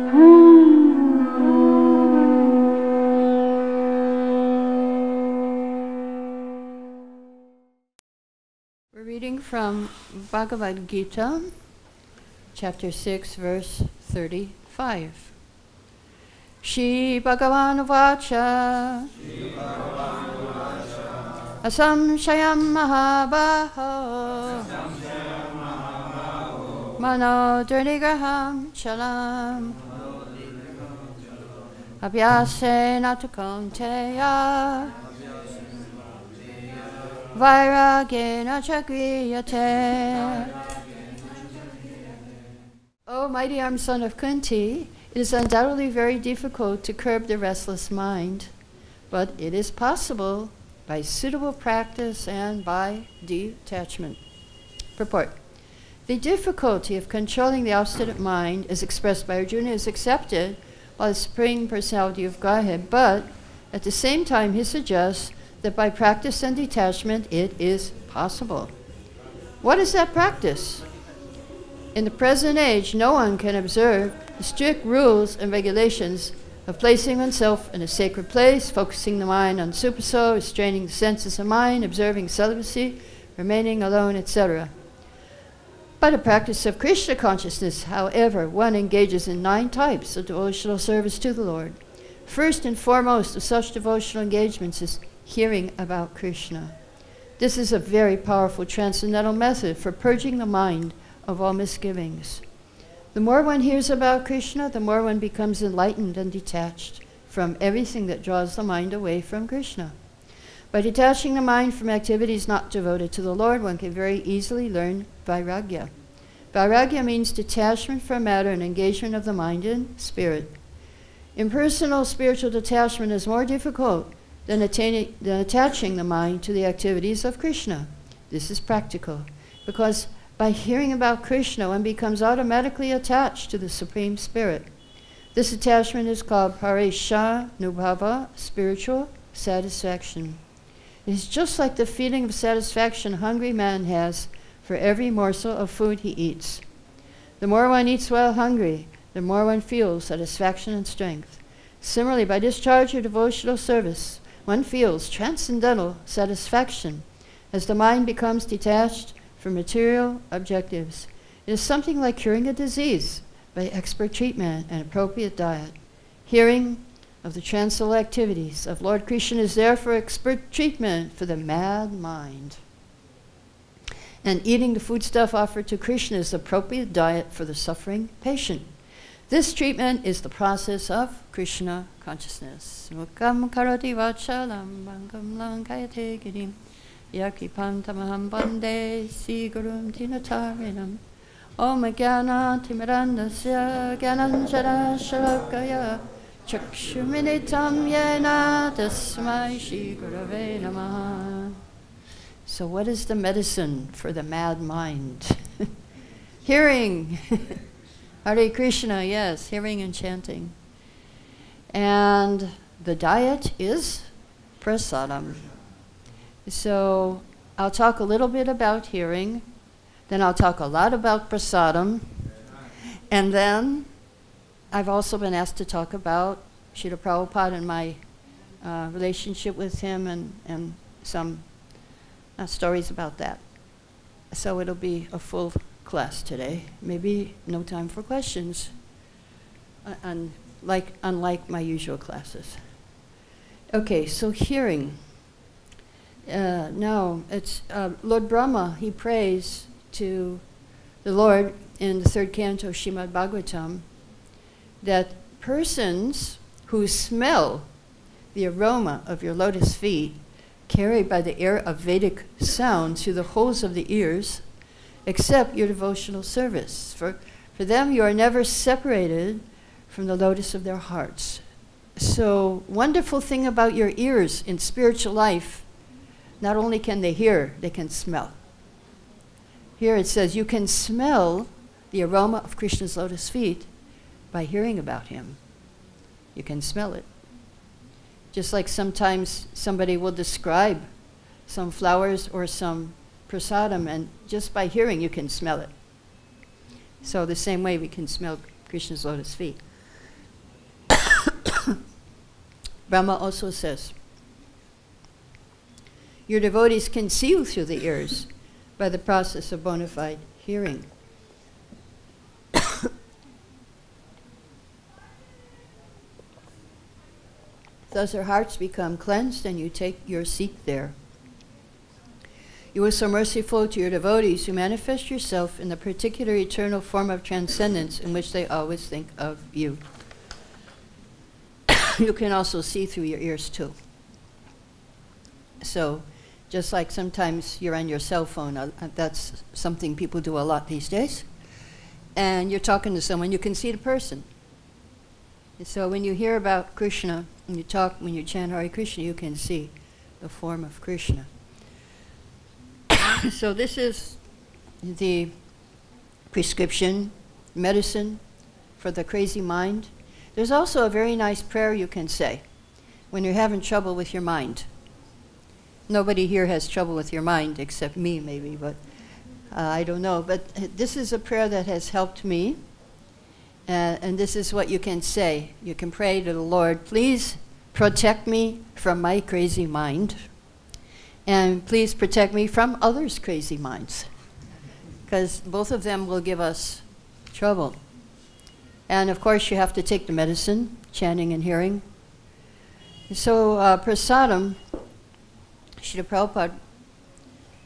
We're reading from Bhagavad-Gita, chapter 6, verse 35. Shri Bhagavan Vacha Asamshayam Mahabaho Mano Durnigraham Chalam Abhyase Natakonteya Vairagena Chakriyate. O mighty armed son of Kunti, it is undoubtedly very difficult to curb the restless mind, but it is possible by suitable practice and by detachment. Purport. The difficulty of controlling the obstinate mind, as expressed by Arjuna, is accepted by the Supreme Personality of Godhead, but at the same time he suggests that by practice and detachment it is possible. What is that practice? In the present age, no one can observe the strict rules and regulations of placing oneself in a sacred place, focusing the mind on supersoul, restraining the senses of mind, observing celibacy, remaining alone, etc. By the practice of Krishna consciousness, however, one engages in 9 types of devotional service to the Lord. First and foremost of such devotional engagements is hearing about Krishna. This is a very powerful transcendental method for purging the mind of all misgivings. The more one hears about Krishna, the more one becomes enlightened and detached from everything that draws the mind away from Krishna. By detaching the mind from activities not devoted to the Lord, one can very easily learn vairagya. Vairagya means detachment from matter and engagement of the mind in spirit. Impersonal spiritual detachment is more difficult than attaching the mind to the activities of Krishna. This is practical, because by hearing about Krishna, one becomes automatically attached to the Supreme Spirit. This attachment is called paresha nubhava, spiritual satisfaction. It is just like the feeling of satisfaction a hungry man has for every morsel of food he eats. The more one eats while hungry, the more one feels satisfaction and strength. Similarly, by discharge of devotional service, one feels transcendental satisfaction as the mind becomes detached from material objectives. It is something like curing a disease by expert treatment and appropriate diet. Hearing of the transcendental activities of Lord Krishna is therefore expert treatment for the mad mind. And eating the foodstuff offered to Krishna is the appropriate diet for the suffering patient. This treatment is the process of Krishna consciousness. Mukam karoti vachalam bangam lankayate girim yakipam tamaham bande sigurum tinatarinam om jnana timirandasya jnananjana shalakaya chakshuminitam yena tasmai shri gurave namaha. So what is the medicine for the mad mind? Hearing. Hare Krishna, yes, hearing and chanting. And the diet is prasadam. So I'll talk a little bit about hearing, then I'll talk a lot about prasadam, and then I've also been asked to talk about Srila Prabhupada and my relationship with him and some stories about that. So it'll be a full class today. Maybe no time for questions, unlike my usual classes. Okay, so hearing. Now, it's Lord Brahma, he prays to the Lord in the 3rd canto of Srimad Bhagavatam that persons who smell the aroma of your lotus feet carried by the air of Vedic sound through the holes of the ears accept your devotional service. For them, you are never separated from the lotus of their hearts. So, wonderful thing about your ears in spiritual life, not only can they hear, they can smell. Here it says you can smell the aroma of Krishna's lotus feet by hearing about him. You can smell it. Just like sometimes somebody will describe some flowers or some prasadam, and just by hearing you can smell it. So the same way we can smell Krishna's lotus feet. Brahma also says, your devotees can see you through the ears by the process of bona fide hearing. Thus their hearts become cleansed and you take your seat there. You are so merciful to your devotees who manifest yourself in the particular eternal form of transcendence in which they always think of you. You can also see through your ears too. So, just like sometimes you're on your cell phone, that's something people do a lot these days, and you're talking to someone, you can see the person. And so when you hear about Krishna, when you chant Hare Krishna, you can see the form of Krishna. So this is the prescription medicine for the crazy mind. There's also a very nice prayer you can say when you're having trouble with your mind. Nobody here has trouble with your mind except me, maybe, but I don't know. But this is a prayer that has helped me, and this is what you can say. You can pray to the Lord, please protect me from my crazy mind, and please protect me from others' crazy minds, because both of them will give us trouble. And of course, you have to take the medicine, chanting and hearing. So prasadam, Srila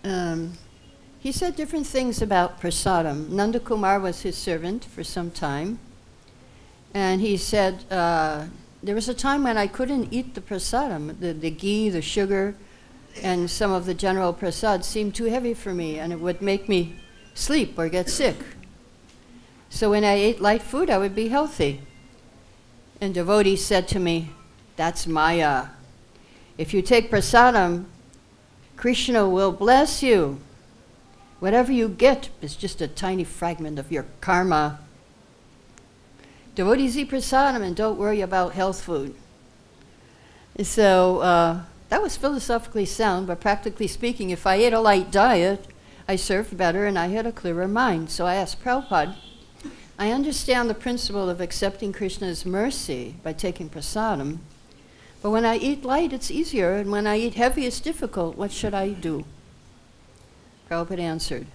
Prabhupada, he said different things about prasadam. Nanda Kumar was his servant for some time, and he said, there was a time when I couldn't eat the prasadam. The ghee, the sugar, and some of the general prasad seemed too heavy for me, and it would make me sleep or get sick. So when I ate light food, I would be healthy. And devotees said to me, that's Maya. If you take prasadam, Krishna will bless you. Whatever you get is just a tiny fragment of your karma. Devotees eat prasadam and don't worry about health food. So that was philosophically sound, but practically speaking, if I ate a light diet, I served better and I had a clearer mind. So I asked Prabhupada, I understand the principle of accepting Krishna's mercy by taking prasadam, but when I eat light, it's easier, and when I eat heavy, it's difficult. What should I do? Prabhupada answered,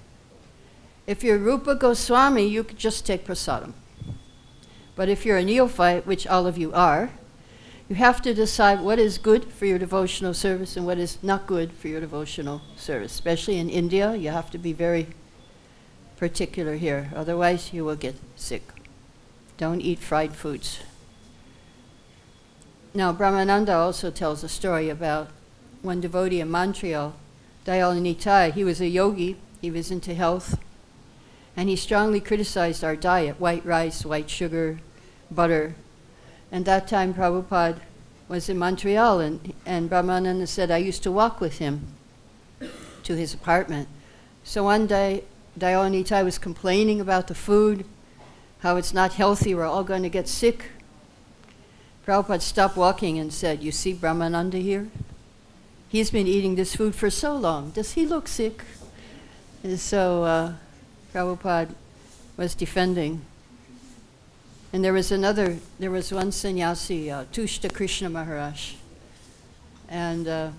if you're Rupa Goswami, you could just take prasadam. But if you're a neophyte, which all of you are, you have to decide what is good for your devotional service and what is not good for your devotional service. Especially in India, you have to be very particular here, otherwise you will get sick. Don't eat fried foods. Now, Brahmananda also tells a story about one devotee in Montreal, Dayal Nitai. He was a yogi, he was into health, and he strongly criticized our diet, white rice, white sugar, butter. And that time Prabhupada was in Montreal, and Brahmananda said, I used to walk with him to his apartment. So one day, Dayal Nitai was complaining about the food, how it's not healthy, we're all going to get sick. Prabhupada stopped walking and said, you see Brahmananda here? He's been eating this food for so long. Does he look sick? And so Prabhupada was defending. And there was one sannyasi, Tushta Krishna Maharaj, and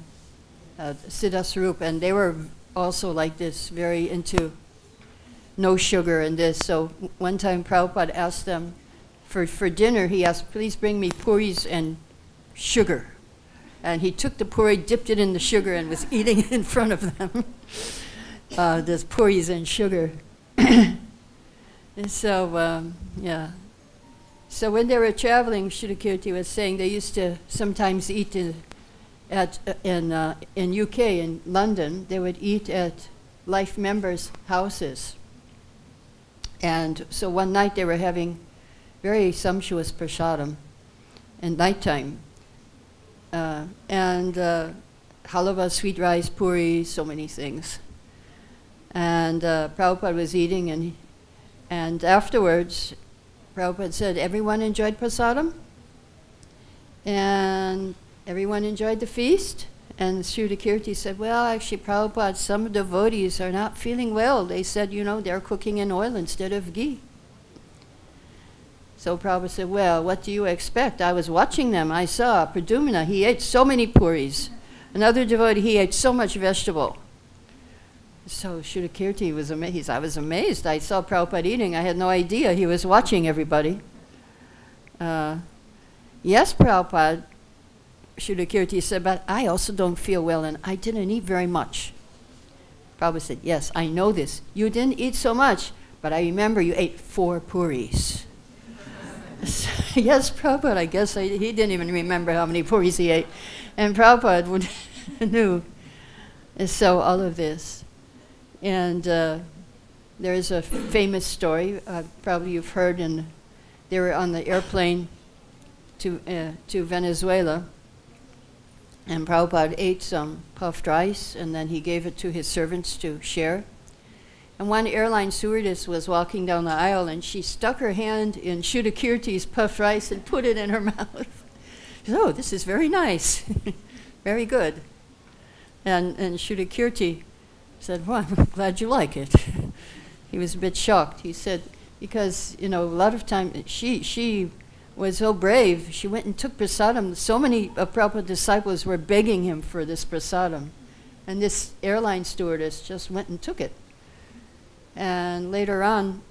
Siddhaswarup, and they were also like this, very into no sugar and this. So one time Prabhupada asked them, for dinner, he asked, please bring me puris and sugar. And he took the puri, dipped it in the sugar, and was eating it in front of them. There's puris and sugar. And so, yeah. So when they were traveling, Shuddhakirti was saying they used to sometimes eat in UK, in London, they would eat at life members' houses. And so one night they were having very sumptuous prasadam at nighttime. And halava, sweet rice, puri, so many things. And Prabhupada was eating, and afterwards, Prabhupada said, everyone enjoyed prasadam? And everyone enjoyed the feast? And Shuddhakirti said, well, actually, Prabhupada, some devotees are not feeling well. They said, you know, they're cooking in oil instead of ghee. So Prabhupada said, well, what do you expect? I was watching them. I saw Pradumna. He ate so many puris. Another devotee, he ate so much vegetable. So Shudakirti was amazed. I was amazed. I saw Prabhupada eating. I had no idea he was watching everybody. Yes, Prabhupada, Shudakirti said, but I also don't feel well, and I didn't eat very much. Prabhupada said, yes, I know this. You didn't eat so much, but I remember you ate 4 puris. Yes, Prabhupada, I guess he didn't even remember how many puris he ate. And Prabhupada knew. And so all of this. And there is a famous story, probably you've heard, and they were on the airplane to Venezuela, and Prabhupada ate some puffed rice, and then he gave it to his servants to share. And one airline stewardess was walking down the aisle, and she stuck her hand in Shudakirti's puffed rice and put it in her mouth. She said, oh, this is very nice, very good. And Shudakirti said, well, I'm glad you like it. He was a bit shocked. He said, because, you know, a lot of times she was so brave, she went and took prasadam. So many of Prabhupada's disciples were begging him for this prasadam. And this airline stewardess just went and took it. And later on,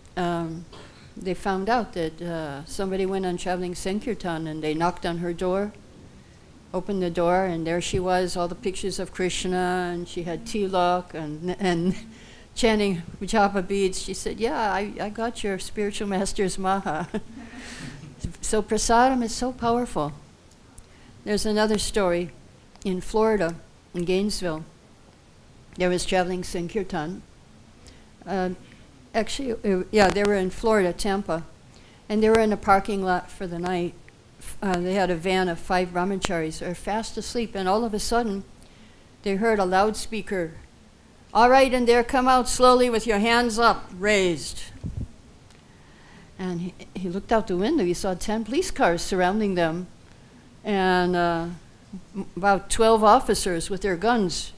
they found out that somebody went on traveling Sankirtan, and they knocked on her door, opened the door, and there she was, all the pictures of Krishna, and she had tilak and chanting japa beads. She said, yeah, I got your spiritual master's maha. So prasadam is so powerful. There's another story in Florida, in Gainesville. There was traveling Sankirtan. Actually, they were in Florida, Tampa, and they were in a parking lot for the night. They had a van of 5 brahmacharis. They were fast asleep, and all of a sudden, they heard a loudspeaker, all right, in there, come out slowly with your hands up, raised. And he looked out the window. He saw 10 police cars surrounding them, and about 12 officers with their guns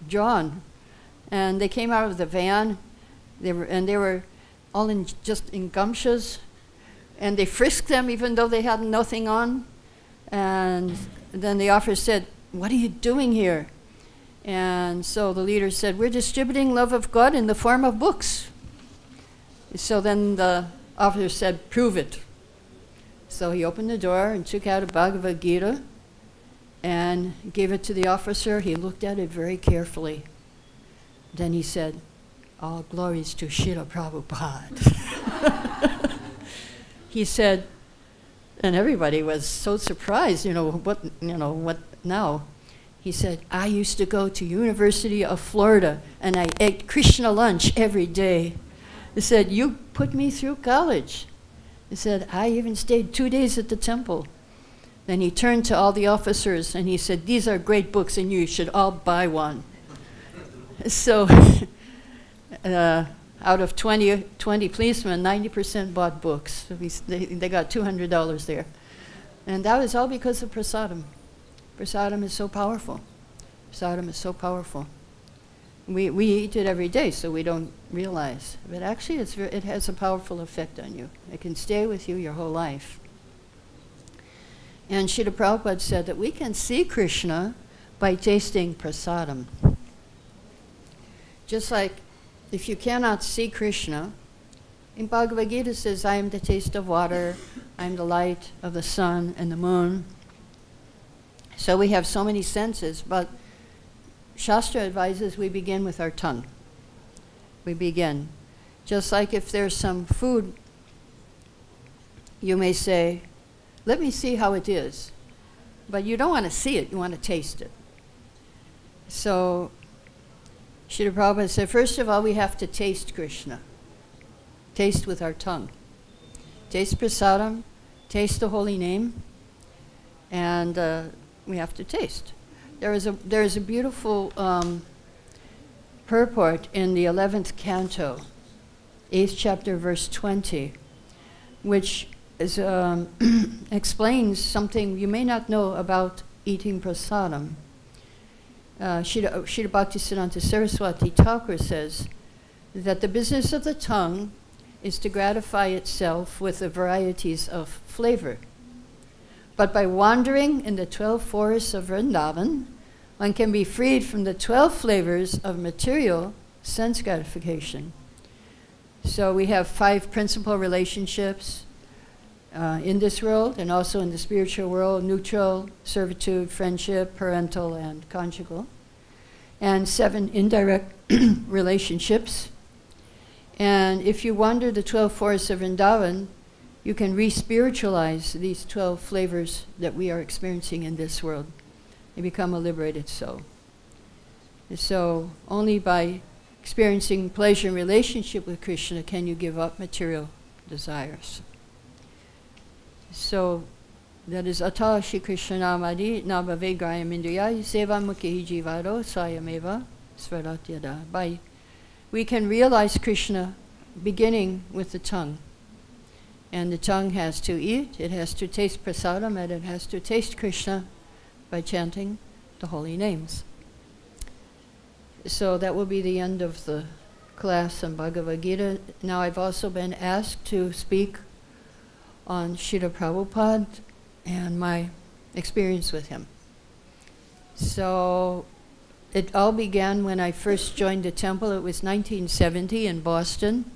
drawn. And they came out of the van. They were all just in gumshas, and they frisked them even though they had nothing on. And then the officer said, "What are you doing here?" And so the leader said, "We're distributing love of God in the form of books." So then the officer said, "Prove it." So he opened the door and took out a Bhagavad-Gita and gave it to the officer. He looked at it very carefully. Then he said, "All glories to Srila Prabhupada." He said, and everybody was so surprised, what now? He said, "I used to go to University of Florida and I ate Krishna lunch every day." He said, "You put me through college." He said, "I even stayed 2 days at the temple." Then he turned to all the officers and he said, "These are great books and you should all buy one." So out of 20 policemen, 90% bought books. So they got $200 there. And that was all because of prasadam. Prasadam is so powerful. Prasadam is so powerful. We eat it every day, so we don't realize. But actually, it has a powerful effect on you. It can stay with you your whole life. And Srila Prabhupada said that we can see Krishna by tasting prasadam. Just like if you cannot see Krishna, in Bhagavad-Gita says, "I am the taste of water, I am the light of the sun and the moon." So we have so many senses, but Shastra advises we begin with our tongue. We begin. Just like if there's some food, you may say, "Let me see how it is." But you don't want to see it, you want to taste it. So Srila Prabhupada said, first of all, we have to taste Krishna. Taste with our tongue. Taste prasadam, taste the holy name, and we have to taste. There is a beautiful purport in the 11th canto, 8th chapter, verse 20, which is, explains something you may not know about eating prasadam. Srila Bhaktisiddhanta Saraswati Thakur says that the business of the tongue is to gratify itself with the varieties of flavor. But by wandering in the 12 forests of Vrindavan, one can be freed from the 12 flavors of material sense gratification. So we have 5 principal relationships in this world and also in the spiritual world: neutral, servitude, friendship, parental, and conjugal. And 7 indirect relationships. And if you wander the 12 forests of Vrindavan, you can re-spiritualize these 12 flavors that we are experiencing in this world. You become a liberated soul. So only by experiencing pleasure and relationship with Krishna can you give up material desires. So that is Ata Shri Krishna Namadi Nabhave Grayam Indriyai Seva Mukhi Jivaro Sayameva Svaratyada. We can realize Krishna beginning with the tongue. And the tongue has to eat, it has to taste prasadam, and it has to taste Krishna by chanting the holy names. So that will be the end of the class on Bhagavad-Gita. Now I've also been asked to speak on Srila Prabhupada and my experience with him. So it all began when I first joined the temple. It was 1970 in Boston.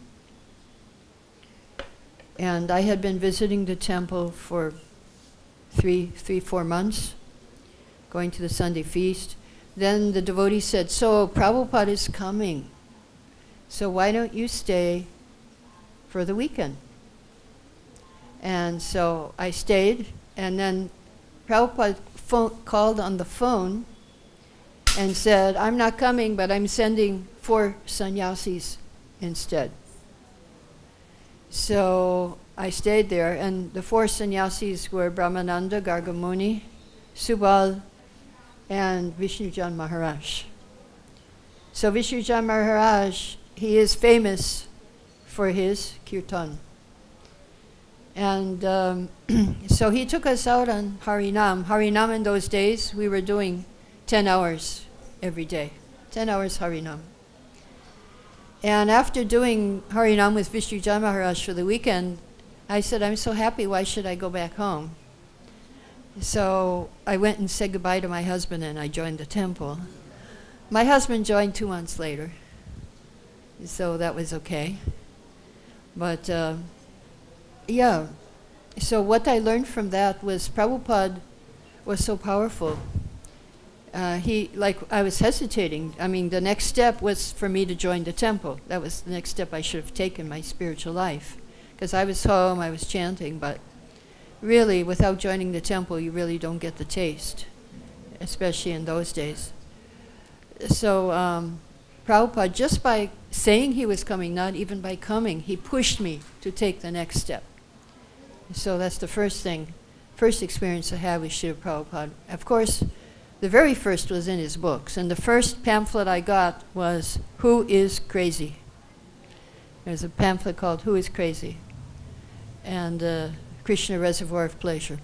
And I had been visiting the temple for 4 months, going to the Sunday feast. Then the devotee said, "So Prabhupada is coming, so why don't you stay for the weekend?" And so I stayed, and then Prabhupada called on the phone and said, "I'm not coming, but I'm sending 4 sannyasis instead." So I stayed there, and the 4 sannyasis were Brahmananda, Gargamuni, Subal, and Vishnujan Maharaj. So Vishnujan Maharaj, he is famous for his kirtan. And so he took us out on Harinam. Harinam in those days, we were doing 10 hours every day. 10 hours Harinam. And after doing Harinam with Vishnujan Maharaj for the weekend, I said, "I'm so happy, why should I go back home?" So I went and said goodbye to my husband, and I joined the temple. My husband joined 2 months later, so that was okay. But yeah, so what I learned from that was Prabhupada was so powerful. I was hesitating. I mean, the next step was for me to join the temple. That was the next step I should have taken in my spiritual life. Because I was home, I was chanting, but really, without joining the temple, you really don't get the taste, especially in those days. So Prabhupada, just by saying he was coming, not even by coming, he pushed me to take the next step. So that's the first experience I had with Srila Prabhupada. Of course, the very first was in his books, and the first pamphlet I got was "Who is Crazy?" There's a pamphlet called "Who is Crazy?" and Krishna Reservoir of Pleasure.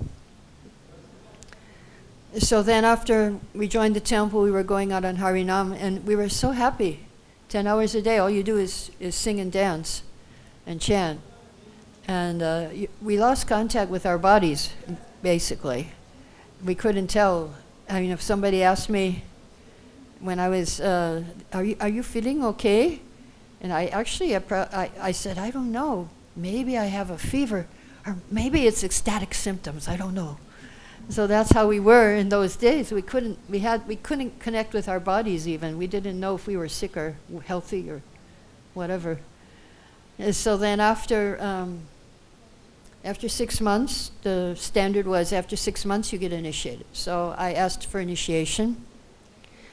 So then after we joined the temple, we were going out on Harinam, and we were so happy. 10 hours a day, all you do is sing and dance and chant. And we lost contact with our bodies, basically. We couldn't tell. I mean, if somebody asked me when I was, are you feeling okay? And I said, "I don't know. Maybe I have a fever, or maybe it's ecstatic symptoms. I don't know." So that's how we were in those days. We couldn't connect with our bodies even. We didn't know if we were sick or healthy or whatever. And so then after 6 months, the standard was after 6 months you get initiated. So I asked for initiation.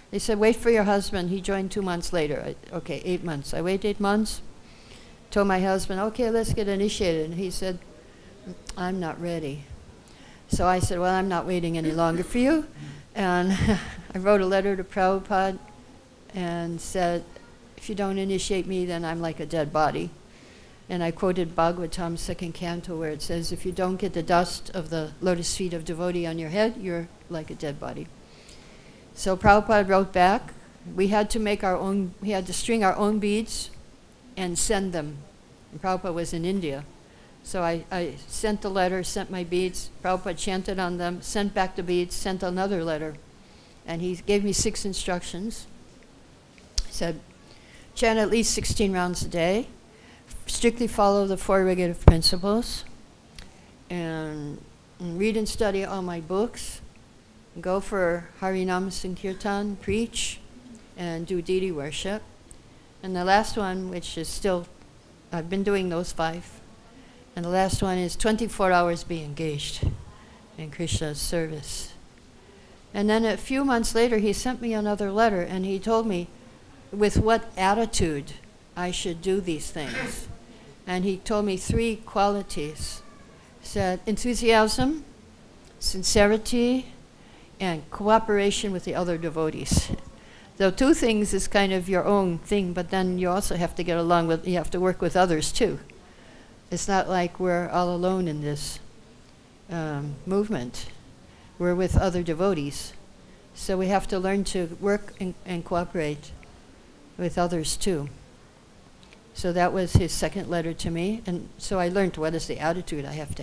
They said, "Wait for your husband." He joined 2 months later. Okay, 8 months. I waited 8 months, told my husband, "Okay, let's get initiated." And he said, "I'm not ready." So I said, "Well, I'm not waiting any longer for you." And I wrote a letter to Prabhupada and said, "If you don't initiate me, then I'm like a dead body." And I quoted Bhagavatam 2nd canto, where it says, "If you don't get the dust of the lotus feet of devotee on your head, you're like a dead body." So Prabhupada wrote back. We had to string our own beads and send them And Prabhupada was in India. So I sent the letter, sent my beads. Prabhupada chanted on them, sent back the beads, sent another letter. And he gave me 6 instructions. He said, chant at least 16 rounds a day. Strictly follow the 4 regulative principles. And read and study all my books. Go for Harinam Sankirtan, preach, and do deity worship. And the last one, which is still, I've been doing those 5. And the last one is 24 hours be engaged in Krishna's service. And then a few months later, he sent me another letter, and he told me with what attitude I should do these things. And he told me 3 qualities. He said enthusiasm, sincerity, and cooperation with the other devotees. So 2 things is kind of your own thing, but then you also have to get along with, you have to work with others too. It's not like we're all alone in this movement. We're with other devotees. So we have to learn to work and cooperate with others too. So that was his second letter to me. And so I learned what is the attitude I have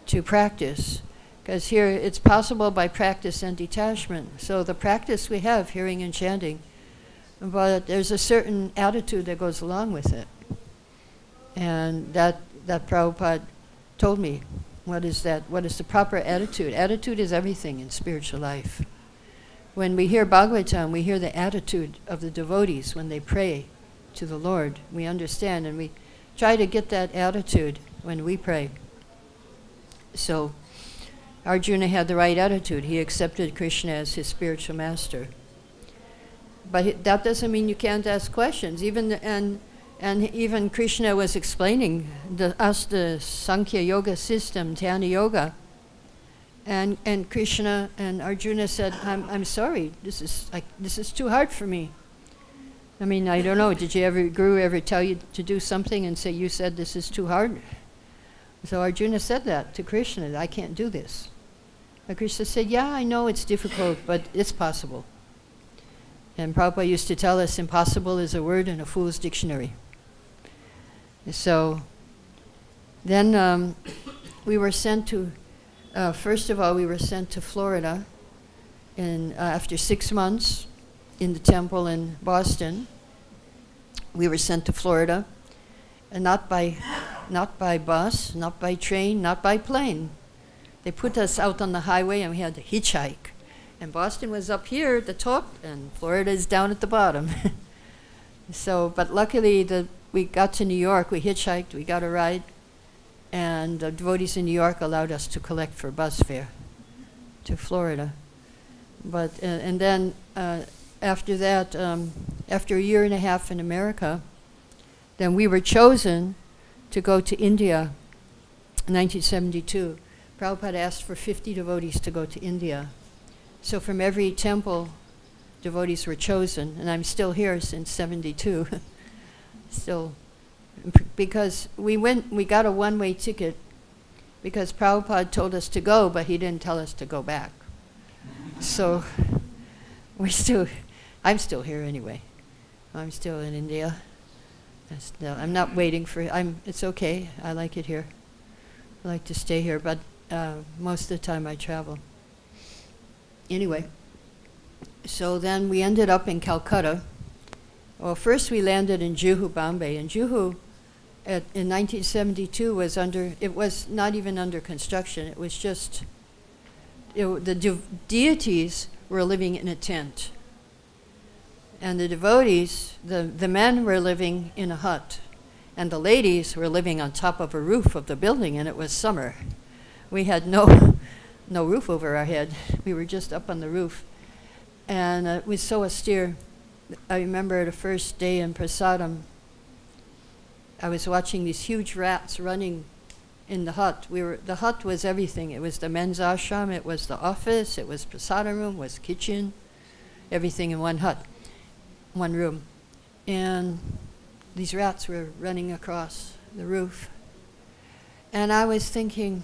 to practice. Because here it's possible by practice and detachment. So the practice we have, hearing and chanting, but there's a certain attitude that goes along with it. And that Prabhupada told me, what is that? What is the proper attitude? Attitude is everything in spiritual life. When we hear Bhagavatam, we hear the attitude of the devotees when they pray to the Lord. We understand, and we try to get that attitude when we pray. So Arjuna had the right attitude. He accepted Krishna as his spiritual master. But that doesn't mean you can't ask questions. And even Krishna was explaining us the Sankhya Yoga system, Dhyana Yoga. And Krishna and Arjuna said, I'm sorry, this is too hard for me. I mean, I don't know, did Guru ever tell you to do something and say, you said this is too hard? So Arjuna said that to Krishna, I can't do this. And Krishna said, yeah, I know it's difficult, but it's possible. And Prabhupada used to tell us, impossible is a word in a fool's dictionary. So then we were sent to, first of all, we were sent to Florida after 6 months in the temple in Boston. We were sent to Florida, and not by bus, not by train, not by plane. They put us out on the highway and we had to hitchhike. And Boston was up here at the top and Florida is down at the bottom. So, but luckily we got to New York, we hitchhiked, we got a ride, and the devotees in New York allowed us to collect for bus fare to Florida. But, and then after that, after a year and a half in America, then we were chosen to go to India in 1972. Prabhupada asked for 50 devotees to go to India. So from every temple, devotees were chosen, and I'm still here since 72. Still, because we got a one-way ticket because Prabhupada told us to go, but he didn't tell us to go back. So I'm still here anyway. I'm still in India. I'm not waiting for, it's okay, I like it here. I like to stay here, but most of the time I travel. Anyway, so then we ended up in Calcutta. Well, first we landed in Juhu, Bombay, and Juhu in 1972 was it was not even under construction, it was just, the deities were living in a tent. And the devotees, the men were living in a hut, and the ladies were living on top of a roof of the building, and it was summer. We had no roof over our head. We were just up on the roof. And it was so austere. I remember the first day in Prasadam, I was watching these huge rats running in the hut. The hut was everything. It was the men's ashram, it was the office, it was Prasadam room, it was kitchen, everything in one hut. One room, and these rats were running across the roof. And I was thinking,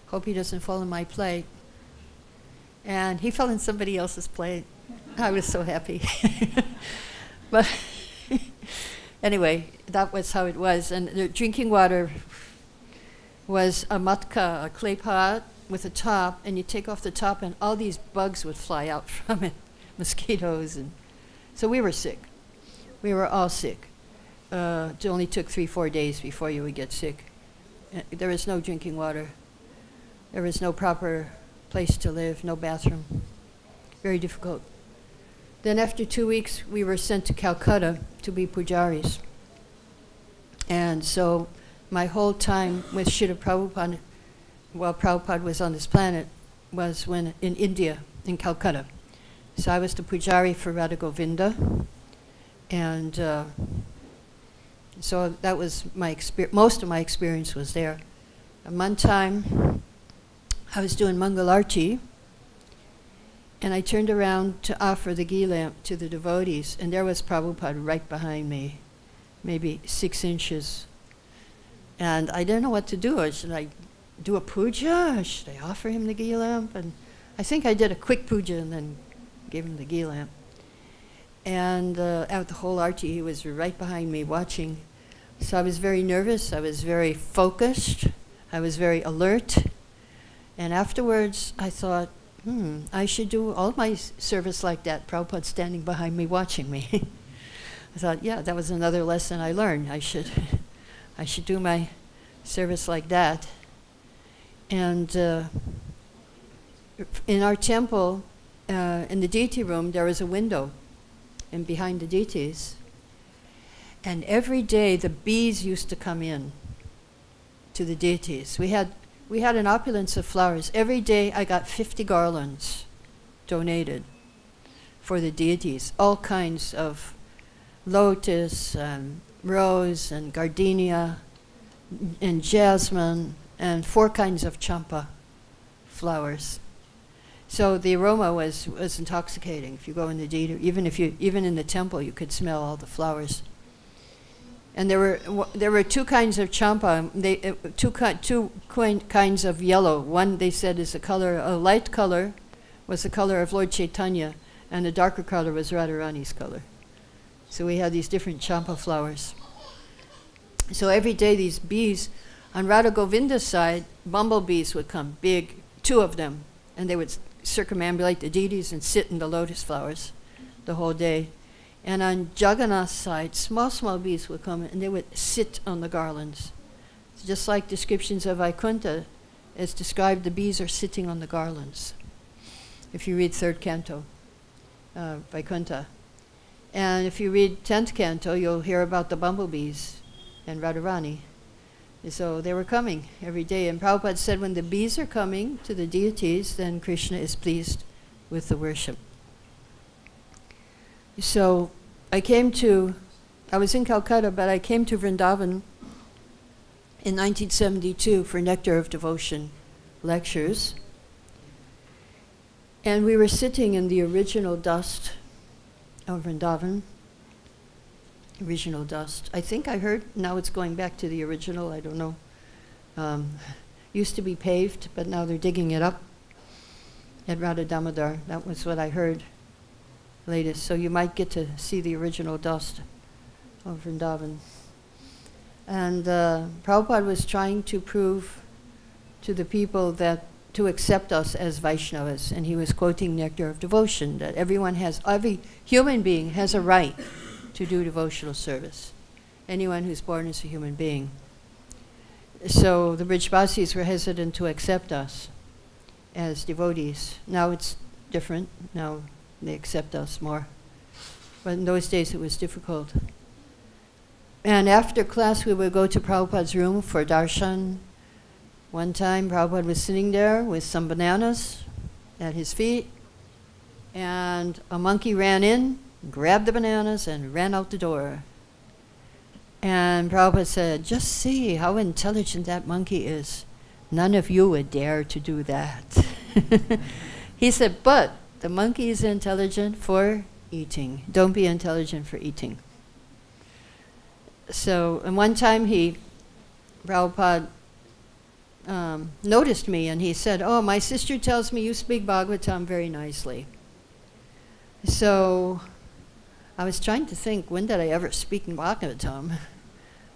hope he doesn't fall in my plate. And he fell in somebody else's plate. I was so happy. But Anyway, that was how it was. And the drinking water was a matka, a clay pot with a top, and you take off the top and all these bugs would fly out from it, mosquitoes. And so we were sick. We were all sick. It only took 3-4 days before you would get sick. There was no drinking water. There was no proper place to live, no bathroom. Very difficult. Then after 2 weeks, we were sent to Calcutta to be pujaris. And so my whole time with Srila Prabhupada, while Prabhupada was on this planet, was when in India, in Calcutta. So I was the pujari for Radha Govinda. And so that was my experience. Most of my experience was there. And one time, I was doing Mangalarti, and I turned around to offer the ghee lamp to the devotees, and there was Prabhupada right behind me, maybe 6 inches. And I didn't know what to do. Should I do a puja? Should I offer him the ghee lamp? And I think I did a quick puja and then gave him the ghee lamp. And out the whole arti, he was right behind me watching. So I was very nervous. I was very focused. I was very alert. And afterwards, I thought, I should do all my service like that. Prabhupada standing behind me watching me. I thought, yeah, that was another lesson I learned. I should do my service like that. And in our temple, in the deity room, there was a window, and behind the deities. And every day the bees used to come in to the deities. We had an opulence of flowers. Every day I got 50 garlands donated for the deities, all kinds of lotus and rose and gardenia and jasmine and 4 kinds of champa flowers. So the aroma was intoxicating. If you go in the deity, even in the temple, you could smell all the flowers. And there were 2 kinds of champa. Two kinds of yellow. One, they said, is a light color was the color of Lord Chaitanya, and the darker color was Radharani's color. So we had these different champa flowers. So every day these bees, on Radha Govinda's side, bumblebees would come, big, 2 of them, and they would circumambulate the deities and sit in the lotus flowers the whole day. And on Jagannath's side, small bees would come and they would sit on the garlands. It's just like descriptions of Vaikuntha, as described, the bees are sitting on the garlands. If you read 3rd canto, Vaikuntha. And if you read 10th canto, you'll hear about the bumblebees and Radharani. So they were coming every day. And Prabhupada said, when the bees are coming to the deities, then Krishna is pleased with the worship. So I was in Calcutta, but I came to Vrindavan in 1972 for Nectar of Devotion lectures. And we were sitting in the original dust of Vrindavan. Original dust. I think I heard, now it's going back to the original, I don't know. Used to be paved, but now they're digging it up at Radha Damodar. That was what I heard latest. So you might get to see the original dust of Vrindavan. And Prabhupada was trying to prove to the people that to accept us as Vaishnavas, and he was quoting Nectar of Devotion, that every human being has a right to do devotional service. Anyone who's born is a human being. So the Brijbasis were hesitant to accept us as devotees. Now it's different. Now they accept us more. But in those days it was difficult. And after class we would go to Prabhupada's room for darshan. One time Prabhupada was sitting there with some bananas at his feet, and a monkey ran in, grabbed the bananas, and ran out the door. And Prabhupada said, just see how intelligent that monkey is. None of you would dare to do that. He said, but the monkey is intelligent for eating. Don't be intelligent for eating. So, and one time Prabhupada noticed me, and he said, oh, my sister tells me you speak Bhagavatam very nicely. So I was trying to think, when did I ever speak in Bhagavatam?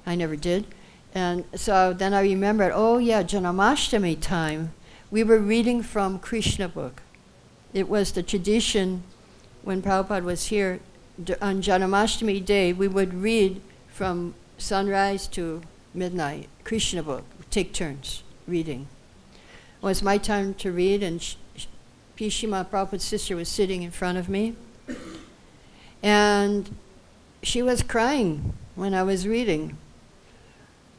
I never did. And so then I remembered, oh yeah, Janamashtami time, we were reading from Krishna book. It was the tradition when Prabhupada was here, on Janamashtami day, we would read from sunrise to midnight, Krishna book, take turns reading. It was my time to read, and Pishima, Prabhupada's sister, was sitting in front of me. And she was crying when I was reading.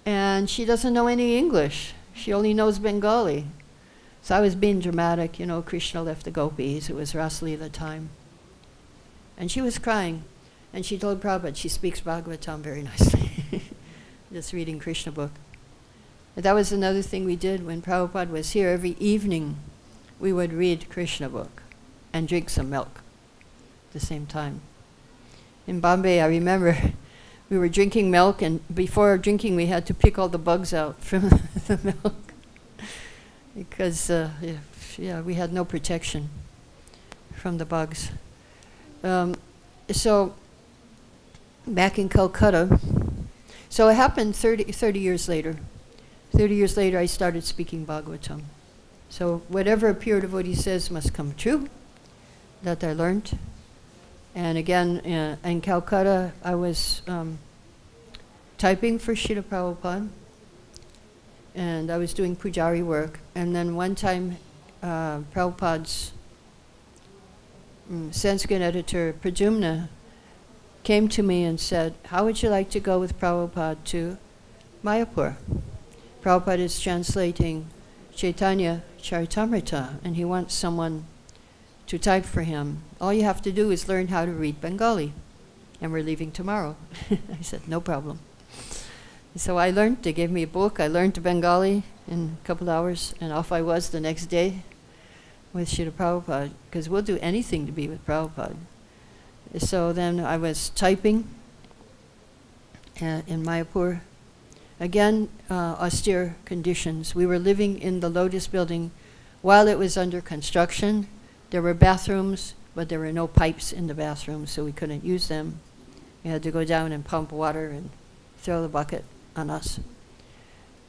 And she doesn't know any English. She only knows Bengali. So I was being dramatic, you know, Krishna left the gopis. It was Ras Leela time. And she was crying. And she told Prabhupada she speaks Bhagavatam very nicely. Just reading Krishna book. But that was another thing we did when Prabhupada was here. Every evening we would read Krishna book and drink some milk at the same time. In Bombay, I remember we were drinking milk, and before drinking we had to pick all the bugs out from the milk because we had no protection from the bugs. So back in Calcutta, so it happened 30 years later. 30 years later I started speaking Bhagavatam. So whatever a pure devotee says must come true, that I learned. And again, in Calcutta, I was typing for Srila Prabhupada, and I was doing pujari work. And then one time, Prabhupada's Sanskrit editor, Pradyumna, came to me and said, how would you like to go with Prabhupada to Mayapur? Prabhupada is translating Chaitanya Charitamrita, and he wants someone to type for him. All you have to do is learn how to read Bengali, and we're leaving tomorrow. I said, no problem. So I learned, they gave me a book, I learned Bengali in a couple hours, and off I was the next day with Srila Prabhupada, because we'll do anything to be with Prabhupada. So then I was typing in Mayapur. Again, austere conditions. We were living in the Lotus building while it was under construction. There were bathrooms, but there were no pipes in the bathrooms, so we couldn't use them. We had to go down and pump water and throw the bucket on us.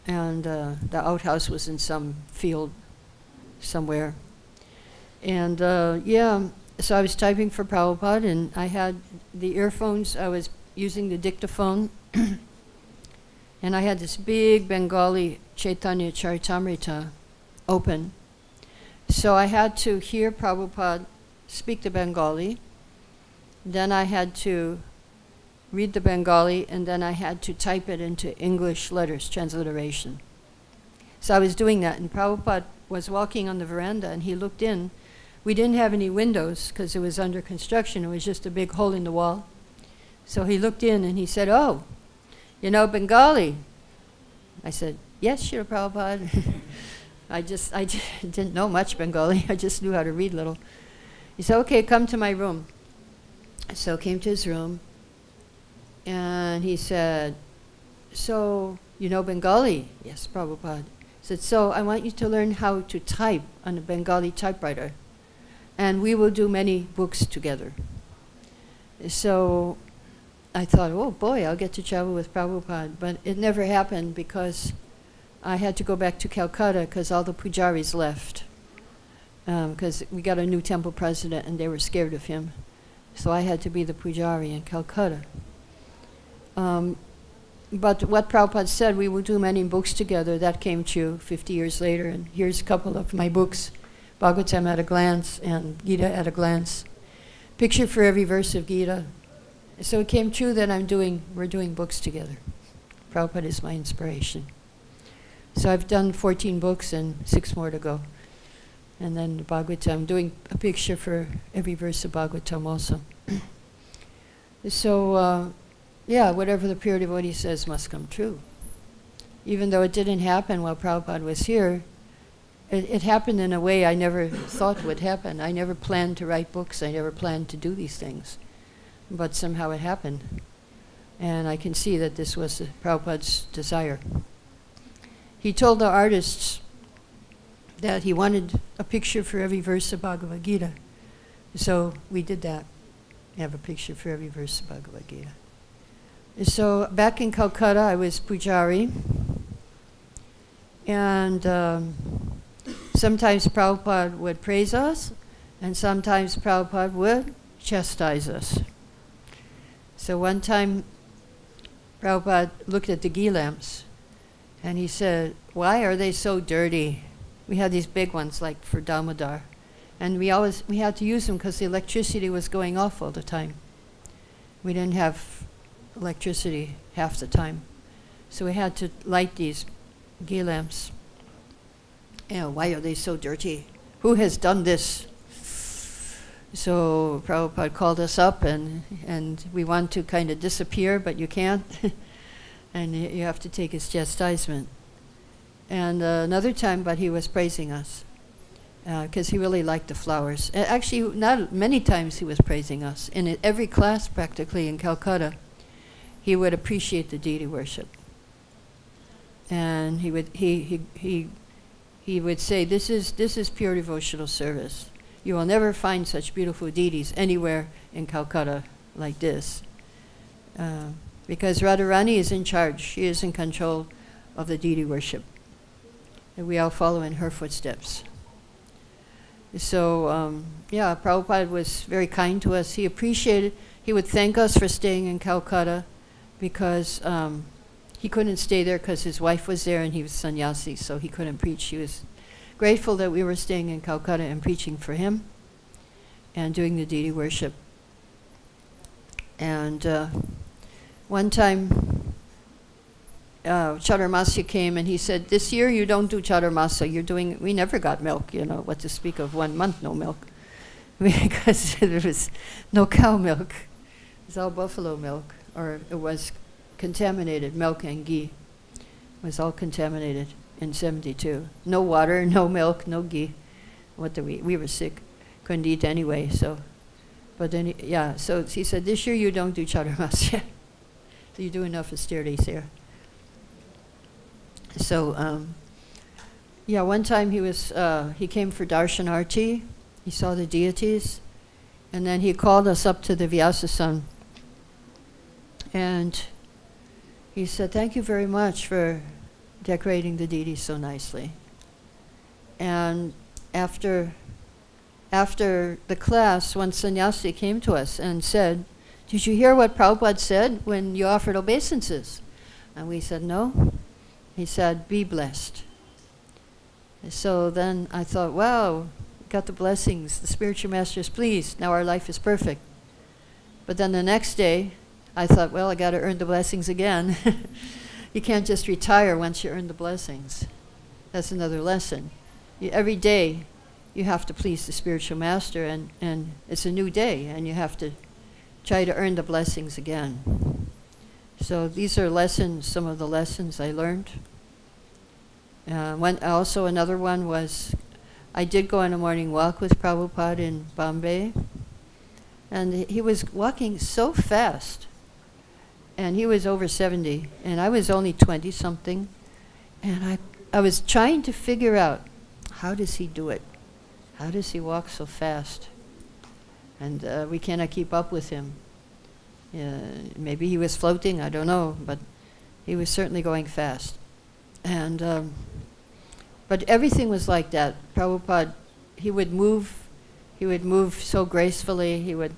And the outhouse was in some field somewhere. And so I was typing for Prabhupada, and I had the earphones. I was using the dictaphone, and I had this big Bengali Chaitanya Charitamrita open. So I had to hear Prabhupada speak the Bengali, then I had to read the Bengali, and then I had to type it into English letters, transliteration. So I was doing that, and Prabhupada was walking on the veranda, and he looked in. We didn't have any windows because it was under construction. It was just a big hole in the wall. So he looked in, and he said, oh, you know Bengali? I said, yes, Srila Prabhupada. I didn't know much Bengali. I just knew how to read little. He said, okay, come to my room. So I came to his room, and he said, so you know Bengali? Yes, Prabhupada. He said, so I want you to learn how to type on a Bengali typewriter, and we will do many books together. So I thought, oh boy, I'll get to travel with Prabhupada. But it never happened because I had to go back to Calcutta because all the pujaris left. Because we got a new temple president and they were scared of him. So I had to be the pujari in Calcutta. But what Prabhupada said, we will do many books together, that came true 50 years later. And here's a couple of my books, Bhagavatam at a Glance and Gita at a Glance. Picture for every verse of Gita. So it came true that we're doing books together. Prabhupada is my inspiration. So I've done 14 books and 6 more to go. And then the Bhagavatam, I'm doing a picture for every verse of Bhagavatam also. So, yeah, whatever the pure devotee says must come true. Even though it didn't happen while Prabhupada was here, it happened in a way I never thought would happen. I never planned to write books. I never planned to do these things. But somehow it happened. And I can see that this was Prabhupada's desire. He told the artists that he wanted a picture for every verse of Bhagavad-Gita. So we did that. I have a picture for every verse of Bhagavad-Gita. So back in Calcutta, I was Pujari. And sometimes Prabhupada would praise us, and sometimes Prabhupada would chastise us. So one time, Prabhupada looked at the ghee lamps, and he said, "Why are they so dirty?" We had these big ones, like for Damodar. And we had to use them because the electricity was going off all the time. We didn't have electricity half the time. So we had to light these ghee lamps. Why are they so dirty? Who has done this? So Prabhupada called us up, and we want to kind of disappear, but you can't. And you have to take his chastisement. And another time, but he was praising us, because he really liked the flowers. Actually, not many times he was praising us. In every class, practically, in Calcutta, he would appreciate the deity worship. And he would say, this is pure devotional service. You will never find such beautiful deities anywhere in Calcutta like this. Because Radharani is in charge. She is in control of the deity worship. And we all follow in her footsteps. So, Prabhupada was very kind to us. He appreciated, he would thank us for staying in Calcutta because he couldn't stay there because his wife was there and he was sannyasi, so he couldn't preach. He was grateful that we were staying in Calcutta and preaching for him and doing the deity worship. And one time, Chaturmasya came and he said, "This year you don't do Chaturmasya, you're doing," we never got milk, what to speak of 1 month no milk, because there was no cow milk. It was all buffalo milk, or it was contaminated milk and ghee. It was all contaminated in 72. No water, no milk, no ghee. We were sick, couldn't eat anyway, so. But then, so he said, "This year you don't do Chaturmasya." So you do enough austerities here. So, one time he came for Darshanarti. He saw the deities. And then he called us up to the Vyasasan. And he said, "Thank you very much for decorating the deities so nicely." And after the class, one sannyasi came to us and said, "Did you hear what Prabhupada said when you offered obeisances?" And we said, "No." He said, "Be blessed." So then I thought, wow, we got the blessings. The spiritual master is pleased. Now our life is perfect. But then the next day, I thought, well, I got to earn the blessings again. You can't just retire once you earn the blessings. That's another lesson. Every day, you have to please the spiritual master, and it's a new day, and you have to try to earn the blessings again. So these are lessons, some of the lessons I learned. Also another one was, I did go on a morning walk with Prabhupada in Bombay, and he was walking so fast, and he was over 70, and I was only 20-something, and I was trying to figure out, how does he do it? How does he walk so fast? And we cannot keep up with him. Maybe he was floating, I don't know, but he was certainly going fast. And but everything was like that. Prabhupada, he would move so gracefully, he would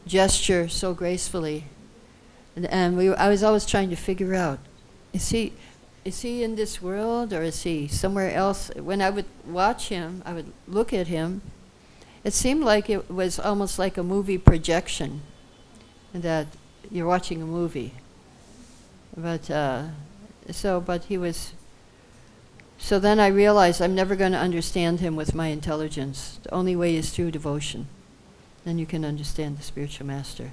gesture so gracefully. And I was always trying to figure out, is he in this world, or is he somewhere else? When I would watch him, I would look at him, it seemed like it was almost like a movie projection, that you're watching a movie. But he was. So then I realized I'm never going to understand him with my intelligence. The only way is through devotion. Then you can understand the spiritual master.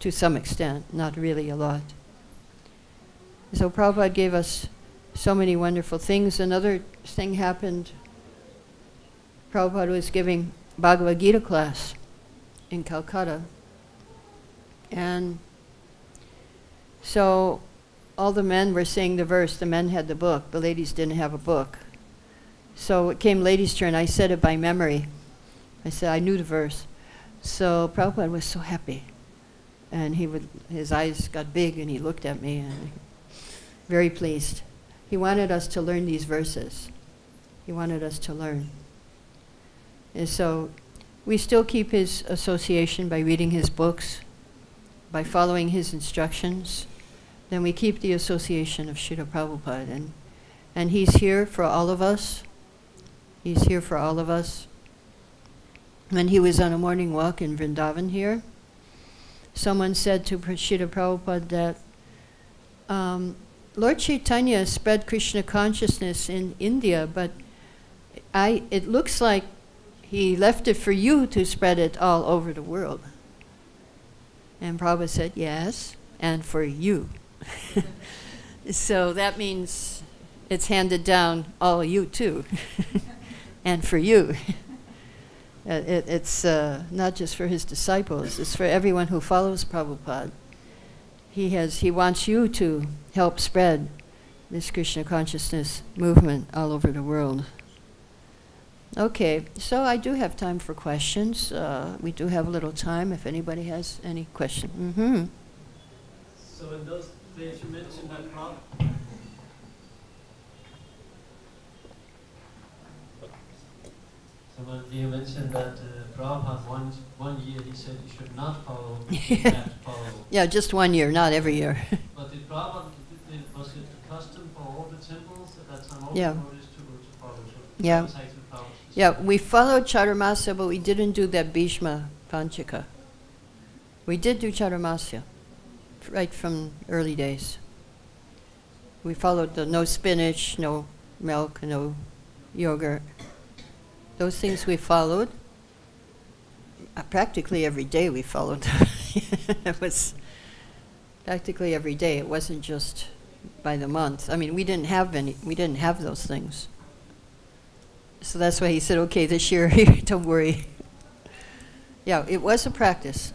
To some extent, not really a lot. So Prabhupada gave us so many wonderful things. Another thing happened. Prabhupada was giving Bhagavad-Gita class in Calcutta. And so all the men were saying the verse. The men had the book. The ladies didn't have a book. So it came ladies' turn. I said it by memory. I said I knew the verse. So Prabhupada was so happy. And his eyes got big and he looked at me and very pleased. He wanted us to learn these verses. He wanted us to learn. And so we still keep his association by reading his books, by following his instructions. Then we keep the association of Srila Prabhupada. And he's here for all of us. He's here for all of us. When he was on a morning walk in Vrindavan here, someone said to Srila Prabhupada that Lord Chaitanya spread Krishna consciousness in India, but it looks like he left it for you to spread it all over the world. And Prabhupada said, yes, and for you. So that means it's handed down all of you too, and for you. It's not just for his disciples, it's for everyone who follows Prabhupada. He wants you to help spread this Krishna consciousness movement all over the world. Okay, so I do have time for questions. We do have a little time if anybody has any question. Mm-hmm. So in those days you mentioned that you mentioned that Prabhupada one year he said you should not follow, Yeah, just 1 year, not every year. But did Prabhupada, was it the custom for all the temples at that time? Yeah. To follow, Yeah. Yeah, we followed Chaturmasya, but we didn't do that Bhishma Panchaka. We did do Chaturmasya, right from early days. We followed the no spinach, no milk, no yogurt. Those things we followed. Practically every day we followed. It was practically every day. It wasn't just by the month. I mean, we didn't have those things. So that's why he said, okay, this year, don't worry. Yeah, it was a practice.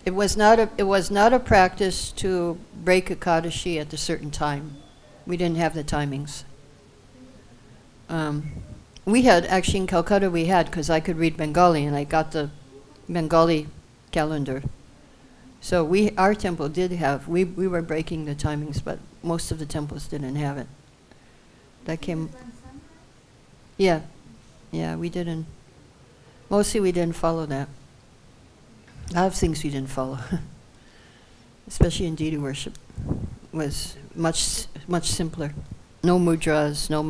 It was not a practice to break Ekadashi at a certain time. We didn't have the timings. We had, actually in Calcutta we had, because I could read Bengali and I got the Bengali calendar. So our temple did have, we were breaking the timings, but most of the temples didn't have it. That came, yeah, we didn't, mostly we didn't follow that. A lot of things we didn't follow, especially in deity worship, was much simpler. No mudras, no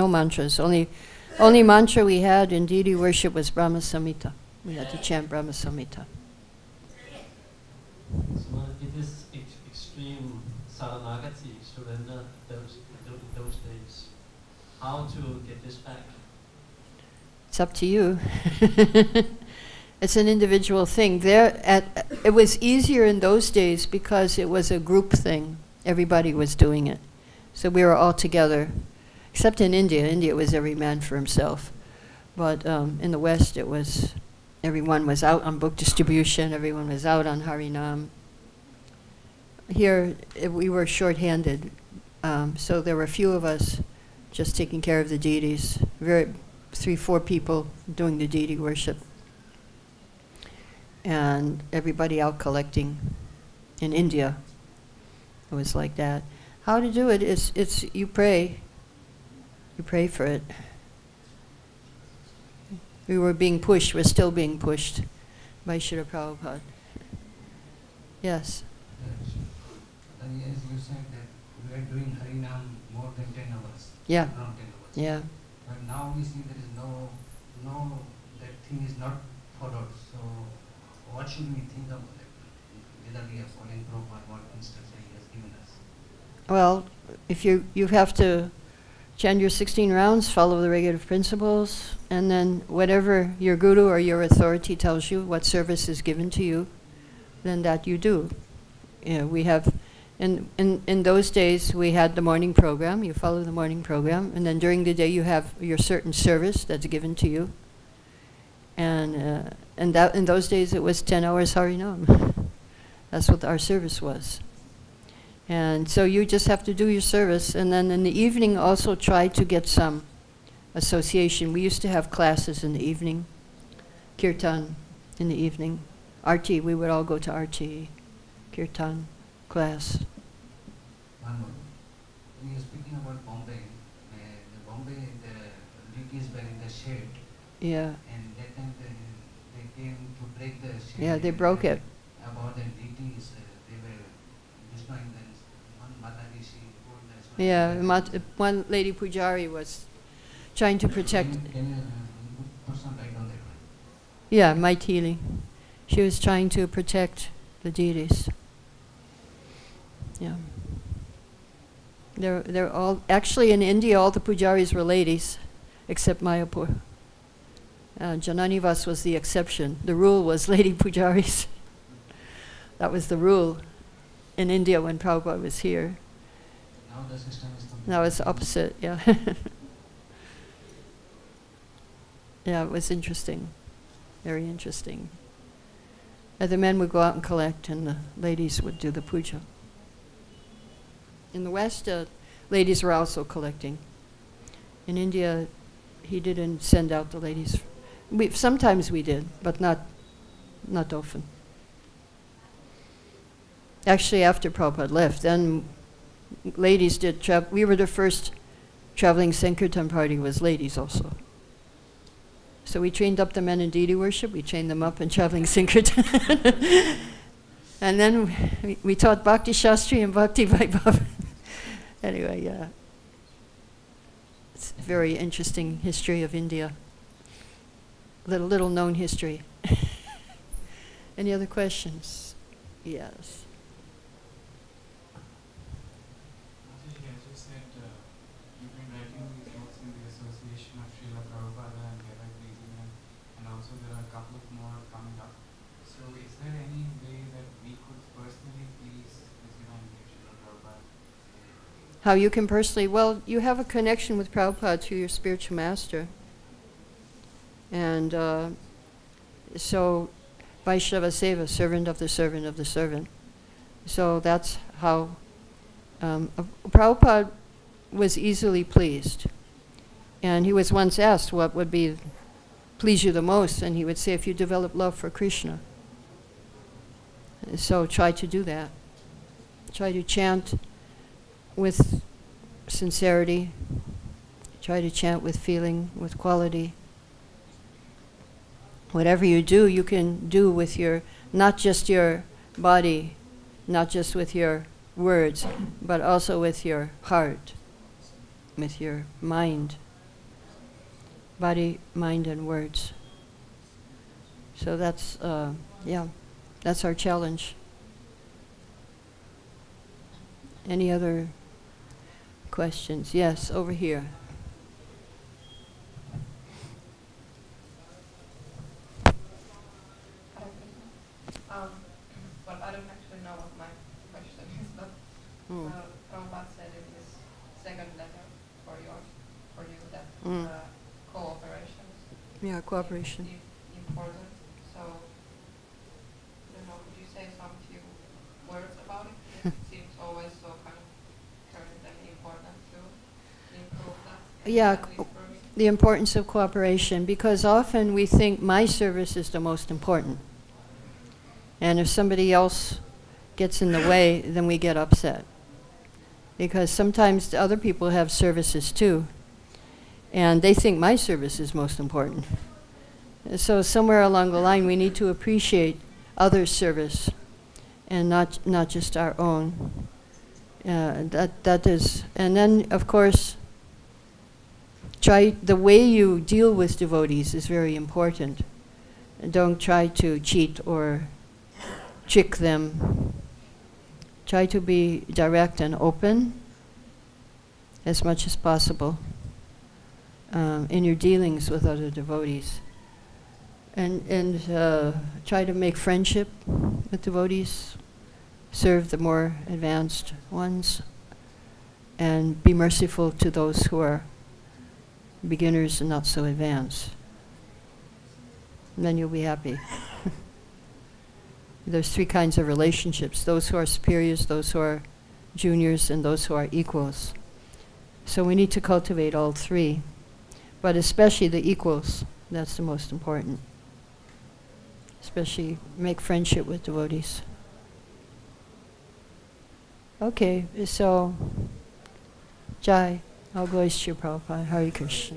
mantras. Only mantra we had in deity worship was Brahma Samhita. We had to chant Brahma Samhita. So it is extreme saranagati, surrender, those days. How to get this back? It's up to you. It's an individual thing. It was easier in those days because it was a group thing. Everybody was doing it. So we were all together. Except in India. India was every man for himself. But in the West it was, everyone was out on book distribution, everyone was out on Harinam. Here we were short-handed. So there were a few of us just taking care of the deities. 3-4 people doing the deity worship. And everybody out collecting. In India, it was like that. How to do it is, you pray. You pray for it. We were being pushed, we're still being pushed by Srila Prabhupada. Yes? Yes, you said that we are doing Harinam more than 10 hours. Yeah. Around 10 hours. Yeah. But now we see there is no, that thing is not followed. So what should we think about it? Whether we are following Prabhupada, what instruction he has given us? Well, if you have to chant your 16 rounds, follow the regulative principles, and then whatever your guru or your authority tells you, what service is given to you, then that you do. You know, we have, in those days, we had the morning program. You follow the morning program, and then during the day you have your certain service that's given to you. And that in those days it was 10 hours Harinam. That's what our service was. And so you just have to do your service, and then in the evening also try to get some association. We used to have classes in the evening, kirtan, in the evening. Arti, we would all go to Arti, Kirtan class. One more. When you're speaking about Bombay, the Bombay, the deities were in the shade. Yeah. And that time they came to break the shade. Yeah, they broke it. About the deities, they were destroying them. One Mataji, she told us. Yeah, one lady Pujari was trying to protect. Can you put some light on that one? Yeah, Maithili. She was trying to protect the deities. Yeah. They're all, actually in India all the pujaris were ladies, except Mayapur. Jananivas was the exception. The rule was lady pujaris. That was the rule in India when Prabhupada was here. Now the system is completely. Now it's opposite, yeah. Yeah, it was interesting. Very interesting. The men would go out and collect, and the ladies would do the puja. In the West, ladies were also collecting. In India, he didn't send out the ladies. Sometimes we did, but not often. Actually, after Prabhupada left, then ladies did travel. We were the first traveling Sankirtan party was ladies also. So we trained up the men in deity worship, we trained them up in traveling Sankirtan. And then we taught Bhakti Shastri and Bhakti Vaibhav. Anyway, yeah. It's a very interesting history of India. Little known history. Any other questions? Yes. You've been writing these books in the association of Srila Prabhupada and and also there are a couple of more coming up. So is there any way that we could personally please His Divine Srila Prabhupada? How you can personally, well, you have a connection with Prabhupada through your spiritual master. And so, Vaishnava Seva, servant of the servant of the servant. So that's how Prabhupada was easily pleased. And he was once asked what would please you the most, and he would say, if you develop love for Krishna. So try to do that. Try to chant with sincerity. Try to chant with feeling, with quality. Whatever you do, you can do with not just your body, not just with your words, but also with your heart, with your mind. Body, mind, and words. So that's, that's our challenge. Any other questions? Yes, over here. Well, I don't actually know what my question is, but Prabhupada said in his second letter for you that cooperation Yeah, cooperation. is important. So, I don't know, could you say some few words about it? It seems always so kind of current and important to improve that. Yeah, at least for me. the importance of cooperation, because often we think my service is the most important. And if somebody else gets in the way, then we get upset. Because sometimes the other people have services too, and they think my service is most important. So somewhere along the line we need to appreciate others' service and not just our own. That is, and then of course the way you deal with devotees is very important. Don't try to cheat or trick them. Try to be direct and open as much as possible in your dealings with other devotees. And try to make friendship with devotees, serve the more advanced ones, and be merciful to those who are beginners and not so advanced. And then you'll be happy. There's three kinds of relationships: those who are superiors, those who are juniors, and those who are equals. So we need to cultivate all three, but especially the equals. That's the most important. especially make friendship with devotees. Okay, so Jai, all glories to Prabhupada, Hare Krishna.